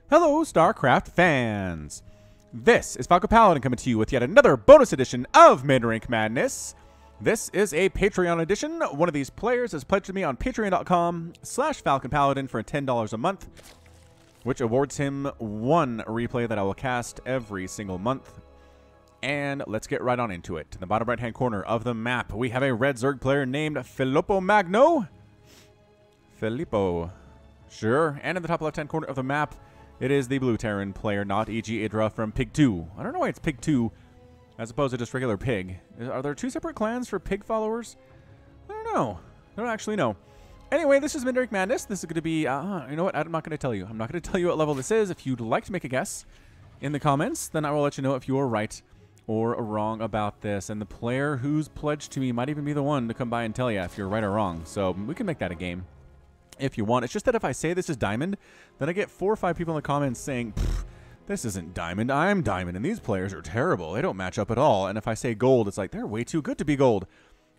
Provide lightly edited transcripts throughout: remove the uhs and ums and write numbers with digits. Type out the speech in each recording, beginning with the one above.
Hello, StarCraft fans! This is Falcon Paladin coming to you with yet another bonus edition of MidRank Madness. This is a Patreon edition. One of these players has pledged to me on patreon.com/FalconPaladin for $10 a month, which awards him one replay that I will cast every single month. And let's get right on into it. In the bottom right-hand corner of the map, we have a red Zerg player named FilippoMagno. Filippo. Sure. And in the top left-hand corner of the map, it is the blue Terran player, notEGIdrA from Pig 2. I don't know why it's Pig 2 as opposed to just regular Pig. Are there two separate clans for Pig followers? I don't know. I don't actually know. Anyway, this is MidRank Madness. This is going to be, you know what? I'm not going to tell you. I'm not going to tell you what level this is. If you'd like to make a guess in the comments, then I will let you know if you are right or wrong about this. And the player who's pledged to me might even be the one to come by and tell you if you're right or wrong. So we can make that a game if you want. It's just that if I say this is Diamond, then I get 4 or 5 people in the comments saying, this isn't Diamond, I'm Diamond, and these players are terrible. They don't match up at all. And if I say Gold, it's like, they're way too good to be Gold.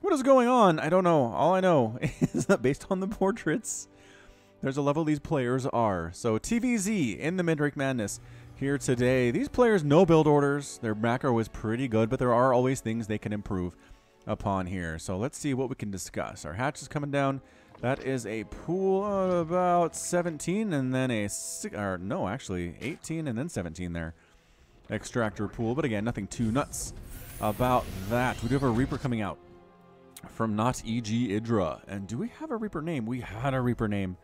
What is going on? I don't know. All I know is that based on the portraits, there's a level these players are. So TVZ in the MidRank Madness here today. These players know build orders. Their macro is pretty good, but there are always things they can improve upon here. So let's see what we can discuss. Our hatch is coming down. That is a pool of about 17 and then a 18 and then 17 there. Extractor pool, but again, nothing too nuts about that. We do have a Reaper coming out from notEGIdrA. And do we have a Reaper name? We had a Reaper name.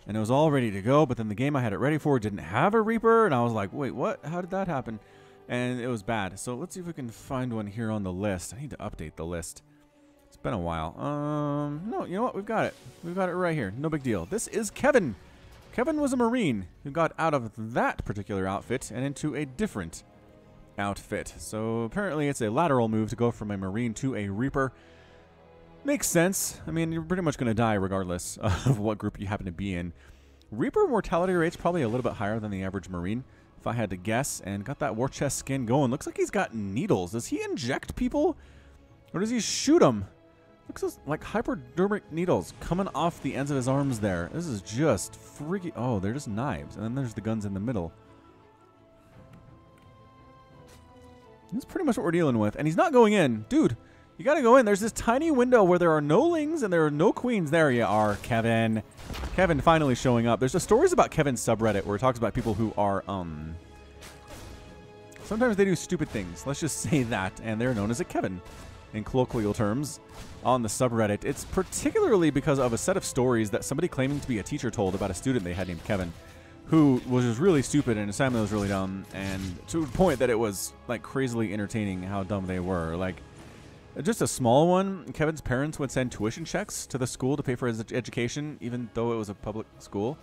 And it was all ready to go, but then the game I had it ready for didn't have a Reaper. And I was like, wait, what? How did that happen? And it was bad. So let's see if we can find one here on the list. I need to update the list. It's been a while. No, you know what? We've got it. We've got it right here. No big deal. This is Kevin. Kevin was a Marine who got out of that particular outfit and into a different outfit. So apparently it's a lateral move to go from a Marine to a Reaper. Makes sense. I mean, you're pretty much going to die regardless of what group you happen to be in. Reaper mortality rate's probably a little bit higher than the average Marine, if I had to guess, and got that war chest skin going. Looks like he's got needles. Does he inject people? Or does he shoot them? Looks like hypodermic needles coming off the ends of his arms there. This is just freaky. Oh, they're just knives. And then there's the guns in the middle. That's pretty much what we're dealing with. And he's not going in. Dude, you got to go in. There's this tiny window where there are no lings and there are no queens. There you are, Kevin. Kevin finally showing up. There's stories about Kevin's subreddit where it talks about people who are, sometimes they do stupid things. Let's just say that. And they're known as a Kevin in colloquial terms on the subreddit. It's particularly because of a set of stories that somebody claiming to be a teacher told about a student they had named Kevin, who was just really stupid and assignment was really dumb, and to the point that it was like crazily entertaining how dumb they were. Like, just a small one, Kevin's parents would send tuition checks to the school to pay for his education, even though it was a public school.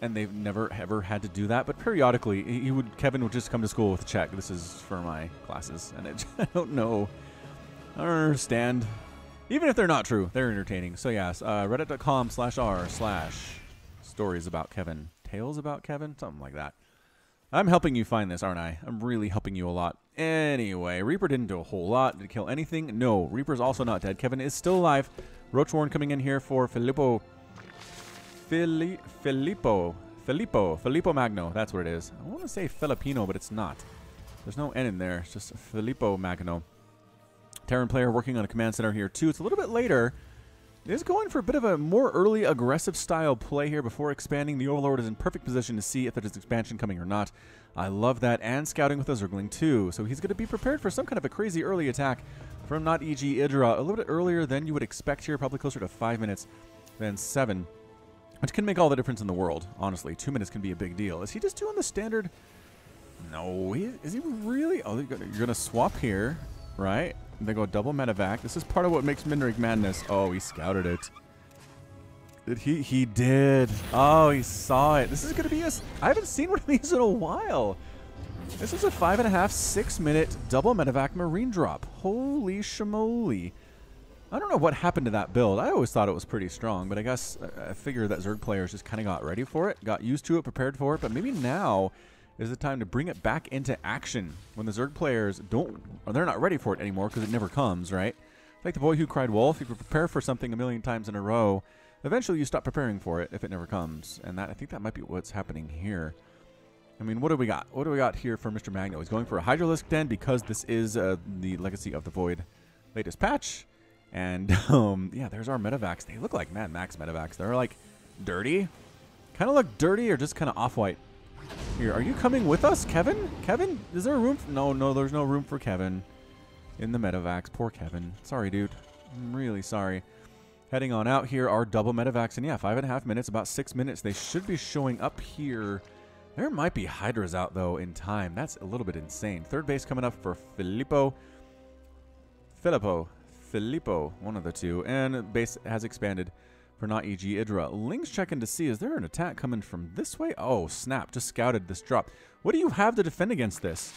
And they've never ever had to do that, but periodically Kevin would just come to school with a check. This is for my classes, and I don't know. I don't understand. Even if they're not true, they're entertaining. So yes, reddit.com/r/stories about Kevin. Tales about Kevin? Something like that. I'm helping you find this, aren't I? I'm really helping you a lot. Anyway, Reaper didn't do a whole lot. Did he kill anything? No. Reaper's also not dead. Kevin is still alive. Roachworn coming in here for FilippoMagno. That's what it is. I want to say Filipino, but it's not. There's no N in there. It's just FilippoMagno. Terran player working on a command center here too. It's a little bit later. It is going for a bit of a more early aggressive style play here before expanding. The Overlord is in perfect position to see if there's expansion coming or not. I love that. And scouting with a Zergling too. So he's going to be prepared for some kind of a crazy early attack from notEGIdrA. A little bit earlier than you would expect here. Probably closer to 5 minutes than 7. Which can make all the difference in the world. Honestly, 2 minutes can be a big deal. Is he just doing the standard? No. Is he really? Oh, you're going to swap here. Right? They go double medevac. This is part of what makes MidRank Madness. Oh, he scouted it. He did. Oh, he saw it. This is going to be I haven't seen one of these in a while. This is a 5.5, 6 minute double medevac marine drop. Holy shamoly. I don't know what happened to that build. I always thought it was pretty strong, but I guess I figured that Zerg players just kind of got ready for it, got used to it, prepared for it, but maybe now is the time to bring it back into action when the Zerg players they're not ready for it anymore because it never comes, right? Like the boy who cried wolf, you prepare for something a million times in a row, eventually you stop preparing for it if it never comes. And I think that might be what's happening here. I mean, what do we got? What do we got here for Mr. Magno? He's going for a Hydralisk Den because this is the Legacy of the Void latest patch. And, yeah, there's our Medivacs. They look like Mad Max Medivacs. They're, like, dirty. Kind of look dirty or just kind of off-white. Here, are you coming with us, Kevin? Kevin? Is there room? No, there's no room for Kevin in the Medivacs. Poor Kevin. Sorry, dude. I'm really sorry. Heading on out here are double Medivacs. And, yeah, 5.5 minutes, about 6 minutes. They should be showing up here. There might be Hydras out, though, in time. That's a little bit insane. Third base coming up for Filippo, one of the two. And base has expanded for notEGIdrA. Ling's checking to see, is there an attack coming from this way? Oh, snap. Just scouted this drop. What do you have to defend against this,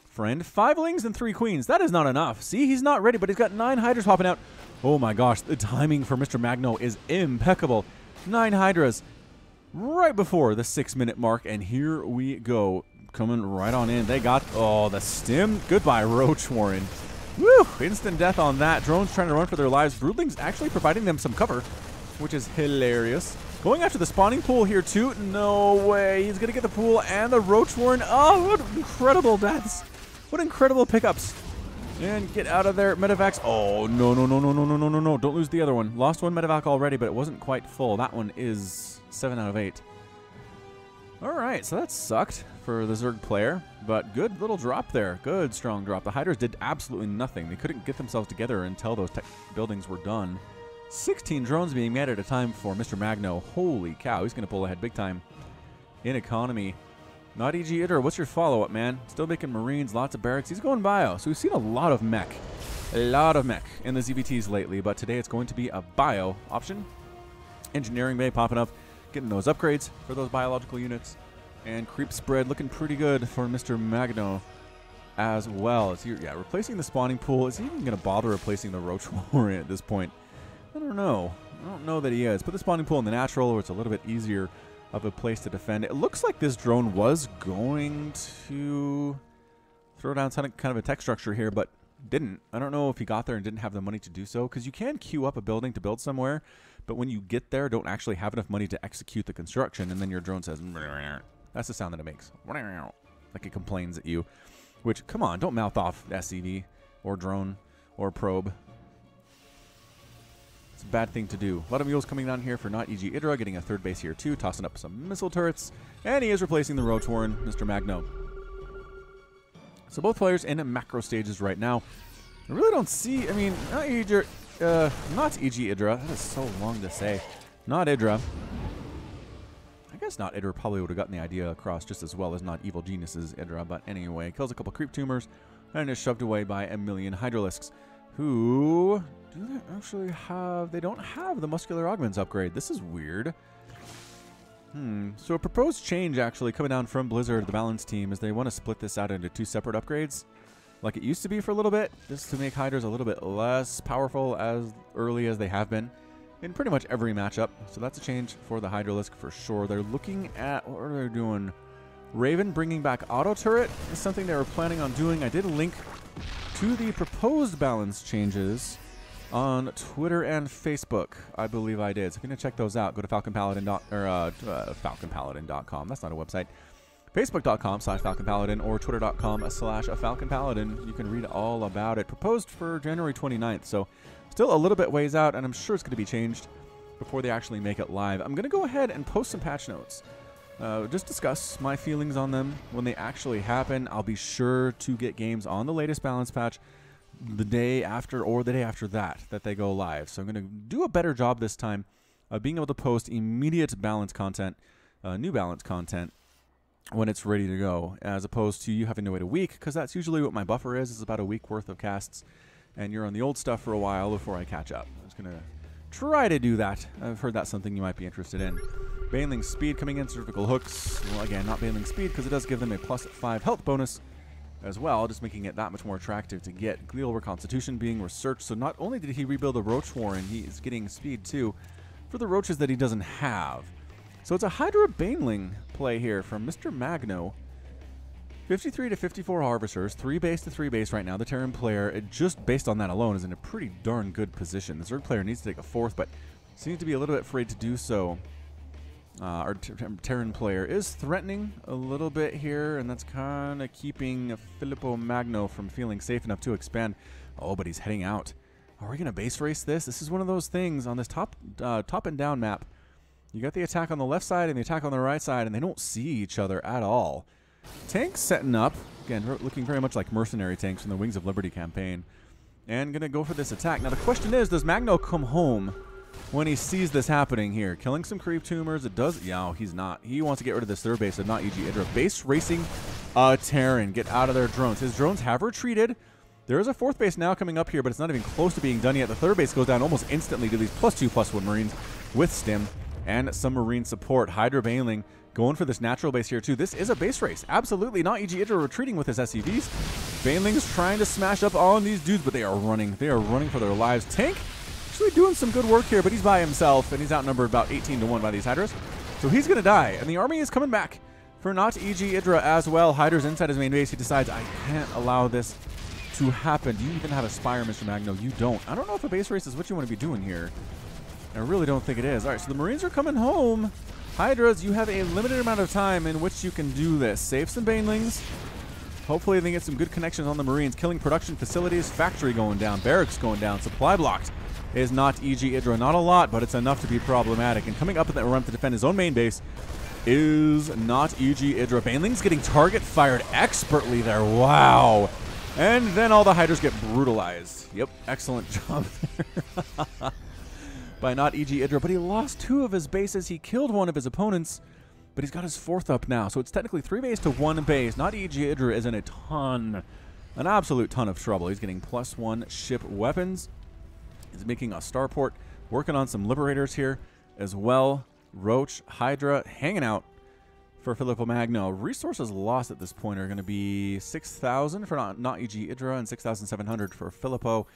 friend? 5 Lings and 3 Queens. That is not enough. See, he's not ready, but he's got 9 Hydras popping out. Oh, my gosh. The timing for Mr. Magno is impeccable. 9 Hydras right before the 6-minute mark, and here we go. Coming right on in. They got, oh, the stim. Goodbye, Roach Warren. Woo! Instant death on that. Drones trying to run for their lives. Broodling's actually providing them some cover, which is hilarious. Going after the spawning pool here, too. No way. He's going to get the pool and the Roach Warren. Oh, what incredible deaths. What incredible pickups. And get out of there. Medivacs. Oh, no. Don't lose the other one. Lost one Medivac already, but it wasn't quite full. That one is 7 out of 8. All right, so that sucked for the Zerg player, but good little drop there. Good strong drop. The Hydras did absolutely nothing. They couldn't get themselves together until those buildings were done. 16 drones being made at a time for Mr. Magno. Holy cow, he's going to pull ahead big time in economy. notEGIdrA, what's your follow-up, man? Still making Marines, lots of barracks. He's going bio, so we've seen a lot of mech. A lot of mech in the ZVTs lately, but today it's going to be a bio option. Engineering bay popping up, getting those upgrades for those biological units. And creep spread looking pretty good for Mr. Magno as well. Is he, yeah, replacing the spawning pool. Is he even going to bother replacing the Roach Warren at this point? I don't know. I don't know that he is. Put the spawning pool in the natural, where it's a little bit easier of a place to defend. It looks like this drone was going to throw down kind of a tech structure here, but didn't. I don't know if he got there and didn't have the money to do so, because you can queue up a building to build somewhere, but when you get there, don't actually have enough money to execute the construction, and then your drone says, that's the sound that it makes. Like it complains at you. Which, come on, don't mouth off SCV or drone or probe. It's a bad thing to do. A lot of mules coming down here for notEGIdrA, getting a third base here too, tossing up some missile turrets, and he is replacing the Roach Warren, Mr. Magno. So both players in macro stages right now. I really don't see, I mean, notEGIdrA, that is so long to say. notEGIdrA. I guess notEGIdrA probably would have gotten the idea across just as well as Not Evil Genius's IDRA, but anyway, kills a couple creep tumors and is shoved away by a million Hydralisks, who do they actually have? They don't have the muscular augments upgrade. This is weird. So a proposed change actually coming down from Blizzard, the balance team, is they want to split this out into 2 separate upgrades, like it used to be for a little bit, just to make Hydras a little bit less powerful as early as they have been in pretty much every matchup. So that's a change for the Hydralisk for sure. They're looking at, what are they doing? Raven bringing back auto turret is something they were planning on doing. I did link to the proposed balance changes on Twitter and Facebook. I believe I did. So if you're going to check those out, go to falconpaladin.com. That's not a website. Facebook.com/falconpaladin or Twitter.com/falconpaladin. You can read all about it. Proposed for January 29th. So still a little bit ways out, and I'm sure it's going to be changed before they actually make it live. I'm going to go ahead and post some patch notes. Just discuss my feelings on them when they actually happen. I'll be sure to get games on the latest balance patch the day after or the day after that they go live. So I'm going to do a better job this time of being able to post immediate balance content, new balance content, when it's ready to go, as opposed to you having to wait a week, because that's usually what my buffer is about a week worth of casts, and you're on the old stuff for a while before I catch up. I'm just going to try to do that. I've heard that's something you might be interested in. Baneling speed coming in, cervical hooks. Well, again, not Baneling speed, because it does give them a +5 health bonus as well, just making it that much more attractive to get. Glial Reconstitution being researched, so not only did he rebuild a Roach Warren, he is getting speed too for the roaches that he doesn't have. So it's a Hydra Baneling play here from Mr. Magno. 53 to 54 Harvesters, 3 base to 3 base right now. The Terran player, just based on that alone, is in a pretty darn good position. The Zerg player needs to take a 4th, but seems to be a little bit afraid to do so. our Terran player is threatening a little bit here, and that's kind of keeping FilippoMagno from feeling safe enough to expand. Oh, but he's heading out. Are we going to base race this? This is one of those things on this top and down map. You got the attack on the left side and the attack on the right side, and they don't see each other at all. Tanks setting up. Again, looking very much like mercenary tanks from the Wings of Liberty campaign. And going to go for this attack. Now, the question is, does Magno come home when he sees this happening here? Killing some creep tumors. It does. Yeah, he's not. He wants to get rid of this third base of notEGIdrA. Base racing Terran. Get out of their drones. His drones have retreated. There is a fourth base now coming up here, but it's not even close to being done yet. The third base goes down almost instantly to these +2/+1 Marines with Stim and some Marine support. Hydra Baneling going for this natural base here, too. This is a base race. Absolutely. notEGIdrA retreating with his SCVs. Baneling's trying to smash up all of these dudes, but they are running. They are running for their lives. Tank actually doing some good work here, but he's by himself, and he's outnumbered about 18-1 by these Hydras. So he's going to die, and the army is coming back for notEGIdrA as well. Hydra's inside his main base. He decides, I can't allow this to happen. Do you even have a Spire, Mr. Magno? You don't. I don't know if a base race is what you want to be doing here. I really don't think it is. All right, so the Marines are coming home. Hydras, you have a limited amount of time in which you can do this. Save some Banelings. Hopefully they get some good connections on the Marines. Killing production facilities, factory going down, barracks going down, supply blocked is notEGIdrA. Not a lot, but it's enough to be problematic. And coming up at that run to defend his own main base is notEGIdrA. Baneling's getting target fired expertly there. Wow. And then all the Hydras get brutalized. Yep, excellent job there by notEGIdrA. But he lost 2 of his bases. He killed one of his opponents, but he's got his 4th up now. So it's technically 3 base to 1 base. notEGIdrA is in an absolute ton of trouble. He's getting +1 ship weapons. He's making a starport, working on some liberators here as well. Roach, Hydra, hanging out for FilippoMagno. Resources lost at this point are going to be 6,000 for notEGIdrA and 6,700 for Filippo.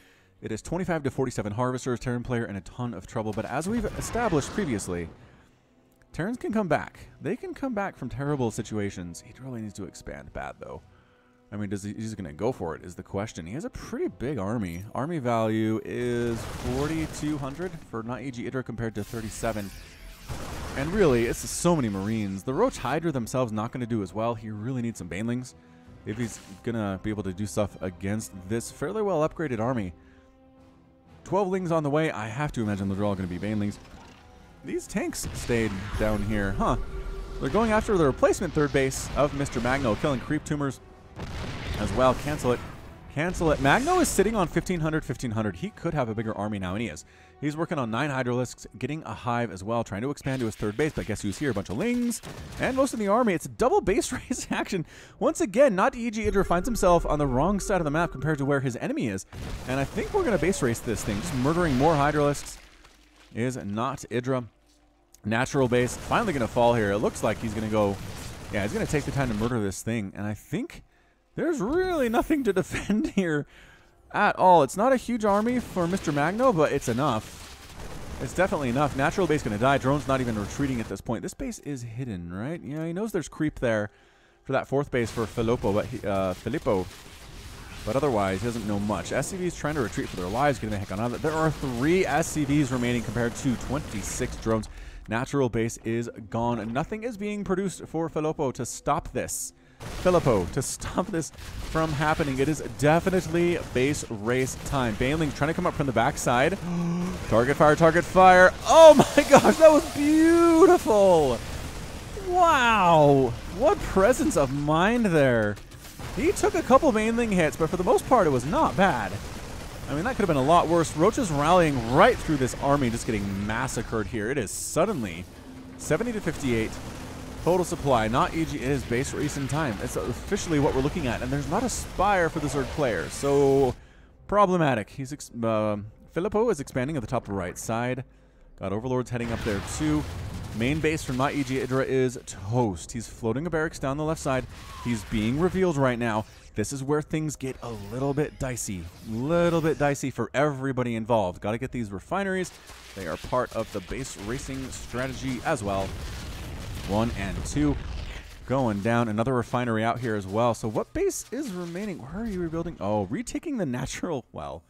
It is 25 to 47 harvesters, Terran player in a ton of trouble. But as we've established previously, Terrans can come back. They can come back from terrible situations. He really needs to expand bad, though. I mean, he's going to go for it is the question. He has a pretty big army. Army value is 4,200 for notEGIdrA compared to 37. And really, it's so many Marines. The Roach Hydra themselves not going to do as well. He really needs some Banelings if he's going to be able to do stuff against this fairly well upgraded army. 12 Lings on the way. I have to imagine they're all going to be Banelings. These tanks stayed down here. Huh. They're going after the replacement third base of Mr. Magno, killing creep tumors as well. Cancel it. Cancel it. Magno is sitting on 1,500, 1,500. He could have a bigger army now, and he is. He's working on 9 Hydralisks, getting a hive as well, trying to expand to his third base, but guess who's here? A bunch of Lings, and most of the army. It's a double base race action. Once again, notEGIdrA finds himself on the wrong side of the map compared to where his enemy is, and I think we're going to base race this thing. Just murdering more Hydralisks is notEGIdrA. Natural base, finally going to fall here. It looks like he's going to go, yeah, he's going to take the time to murder this thing, and I think there's really nothing to defend here at all. It's not a huge army for Mr. Magno, but it's enough. It's definitely enough. Natural base going to die. Drone's not even retreating at this point. This base is hidden, right? Yeah, he knows there's creep there for that 4th base for Filippo, but otherwise he doesn't know much. SCV's trying to retreat for their lives, getting the heck on out of it. There are 3 SCVs remaining compared to 26 drones. Natural base is gone. Nothing is being produced for Filippo to stop this. To stop this from happening. It is definitely base race time. Baneling's trying to come up from the backside. Target fire, target fire. Oh my gosh, that was beautiful. Wow. What presence of mind there. He took a couple Baneling hits, but for the most part, it was not bad. I mean, that could have been a lot worse. Roach is rallying right through this army, just getting massacred here. It is suddenly 70 to 58. Total supply, notEGIdrA is base race in time. It's officially what we're looking at, and there's not a Spire for the third player, so problematic. Filippo is expanding at the top right side. Got Overlords heading up there too. Main base from notEGIdrA is toast. He's floating a barracks down the left side. He's being revealed right now. This is where things get a little bit dicey. For everybody involved. Got to get these refineries. They are part of the base racing strategy as well. 1 and 2 going down. Another refinery out here as well. So what base is remaining? Where are you rebuilding? Oh, retaking the natural. Well,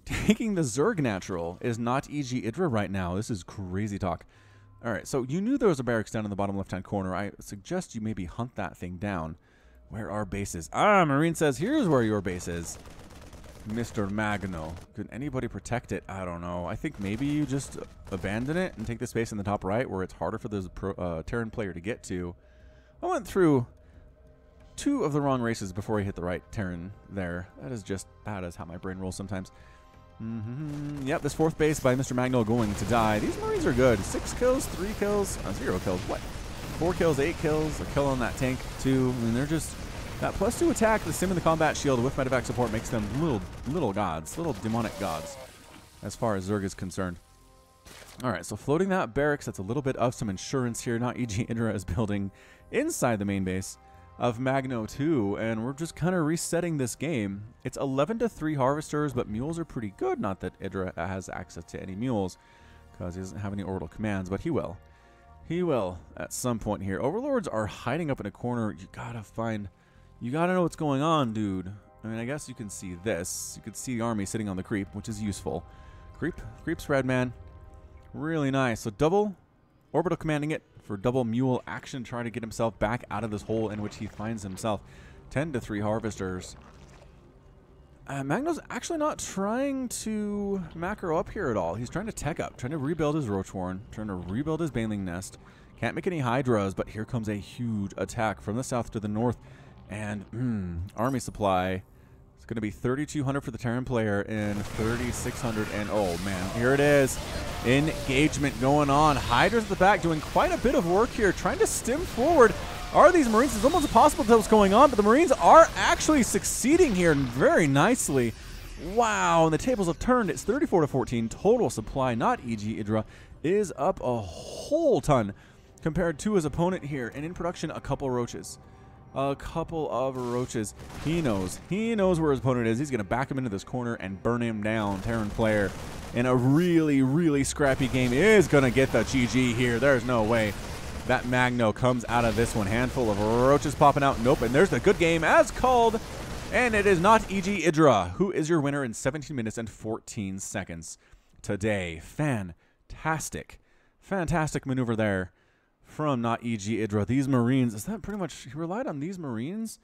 taking the Zerg natural is notEGIdrA right now. This is crazy talk. All right, so you knew there was a barracks down in the bottom left-hand corner. I suggest you maybe hunt that thing down. Where are bases? Ah, Marine says, here's where your base is. Mr. Magno. Could anybody protect it? I don't know. I think maybe you just abandon it and take the space in the top right where it's harder for the Terran player to get to. I went through 2 of the wrong races before I hit the right Terran there. That is how my brain rolls sometimes. Yep, this 4th base by Mr. Magno going to die. These Marines are good. 6 kills, 3 kills, 0 kills. What? 4 kills, 8 kills, a kill on that tank, 2. I mean, they're just... That +2 attack, the sim in the combat shield with medevac support makes them little gods, little demonic gods, as far as Zerg is concerned. All right, so floating that barracks, that's a little bit of some insurance here. notEGIdrA is building inside the main base of Magno 2, and we're just kind of resetting this game. It's 11-3 harvesters, but mules are pretty good. Not that Idra has access to any mules, because he doesn't have any orbital commands, but he will. He will at some point here. Overlords are hiding up in a corner. You gotta know what's going on, dude. I mean, I guess you can see this. You can see the army sitting on the creep, which is useful. Creep spread, man. Really nice. So double orbital commanding it for double mule action, trying to get himself back out of this hole in which he finds himself. 10-3 harvesters. Magno's actually not trying to macro up here at all. He's trying to tech up, trying to rebuild his Roachhorn, trying to rebuild his Baneling Nest. Can't make any Hydras, but here comes a huge attack from the south to the north. And army supply is going to be 3,200 for the Terran player and 3,600. And oh man, here it is. Engagement going on. Hydras at the back doing quite a bit of work here, trying to stem forward. Are these Marines? It's almost impossible to tell what's going on, but the Marines are actually succeeding here very nicely. Wow, and the tables have turned. It's 34-14 total supply. notEGIdrA is up a whole ton compared to his opponent here. And in production, a couple roaches. A couple of roaches. He knows where his opponent is. He's going to back him into this corner and burn him down. Terran player in a really, really scrappy game is going to get the GG here. There's no way that Magno comes out of this one. Handful of roaches popping out. Nope. And there's the good game as called. And it is notEGIdrA, who is your winner in 17 minutes and 14 seconds today. Fantastic maneuver there from notEGIdrA. These Marines, is that pretty much, he relied on these Marines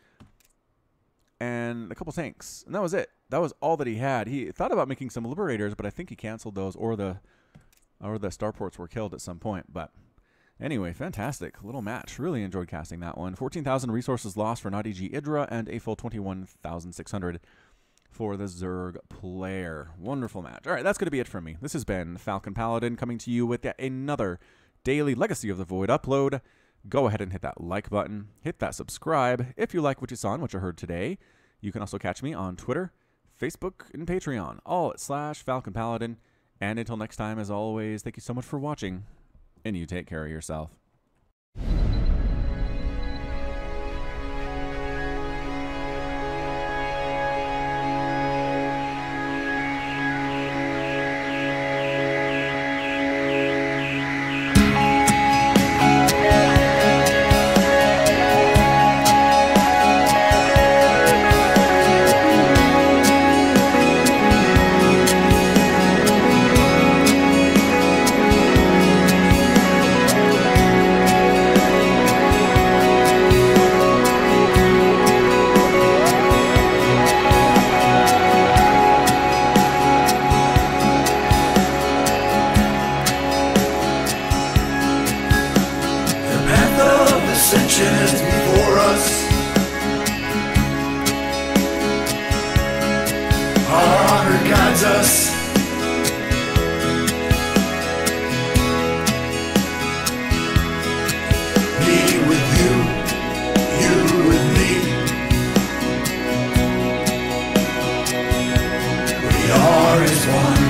and a couple tanks, and that was it. That was all that he had. He thought about making some Liberators, but I think he canceled those, or the starports were killed at some point. But anyway, fantastic little match. Really enjoyed casting that one. 14,000 resources lost for notEGIdrA and a full 21,600 for the Zerg player. Wonderful match. All right, that's going to be it from me. This has been Falcon Paladin coming to you with yet another daily Legacy of the Void upload. Go ahead and hit that like button. Hit that subscribe if you like what you saw and what you heard today. You can also catch me on Twitter, Facebook, and Patreon, all at /Falcon Paladin. And until next time, as always, thank you so much for watching, and you take care of yourself. Before us, our honor guides us. Me with you, you with me. We are as one.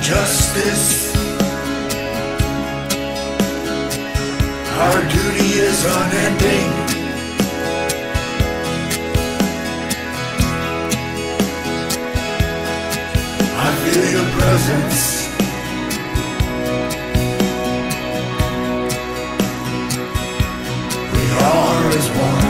Justice, our duty is unending. I feel your presence. We are as one.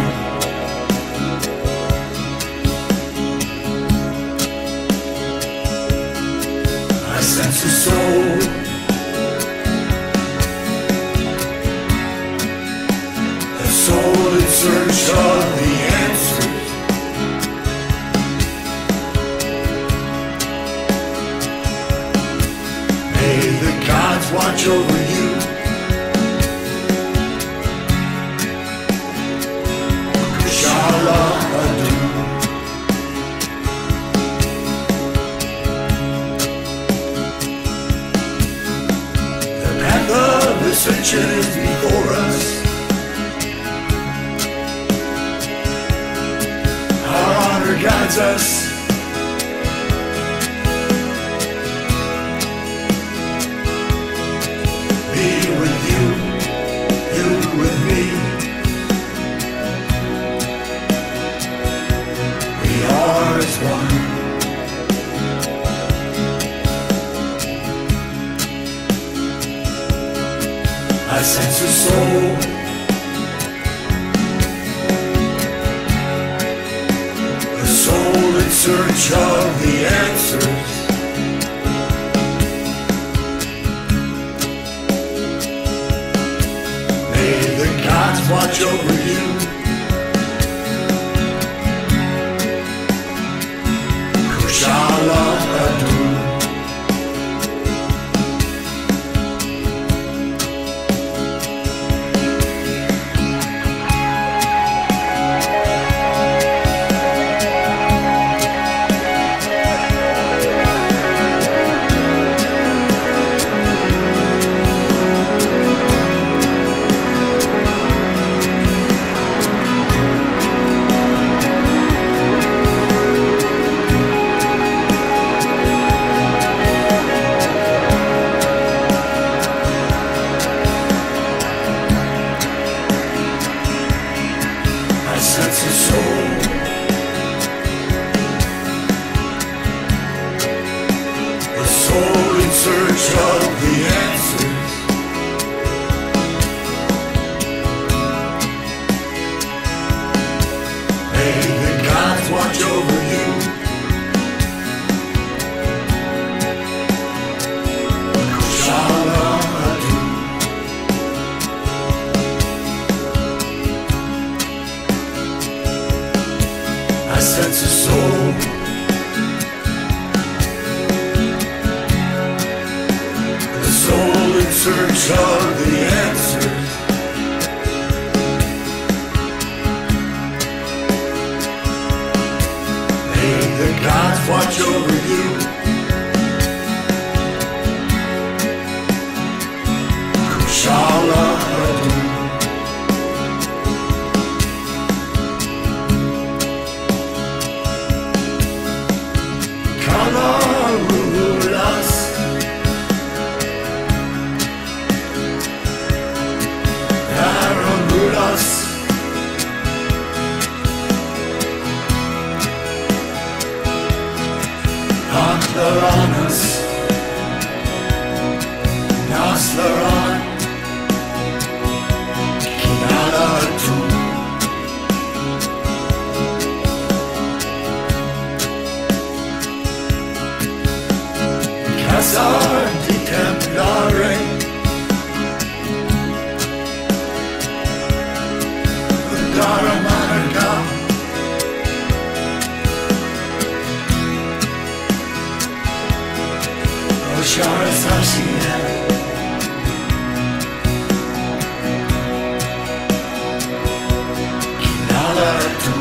search of the answers. May the gods watch over you. Inshallah adu. The path of ascension is before us. Our honor guides us. Me with you, you with me. We are as one. I sense a soul. A soul in search of the answers. May the gods watch over you. Kushala adu. Sense a soul. A soul in search of the answers. May the gods watch over you. Kushala adu. I sense a soul. A soul in search of the answers. May the gods watch over you. Kushala adu. Kalarulas. Karamulas. Aklaranus. Naslaran. Kinalatu. Casar di Templare. Daramanaka. Oshara Sashina. Kinala tu.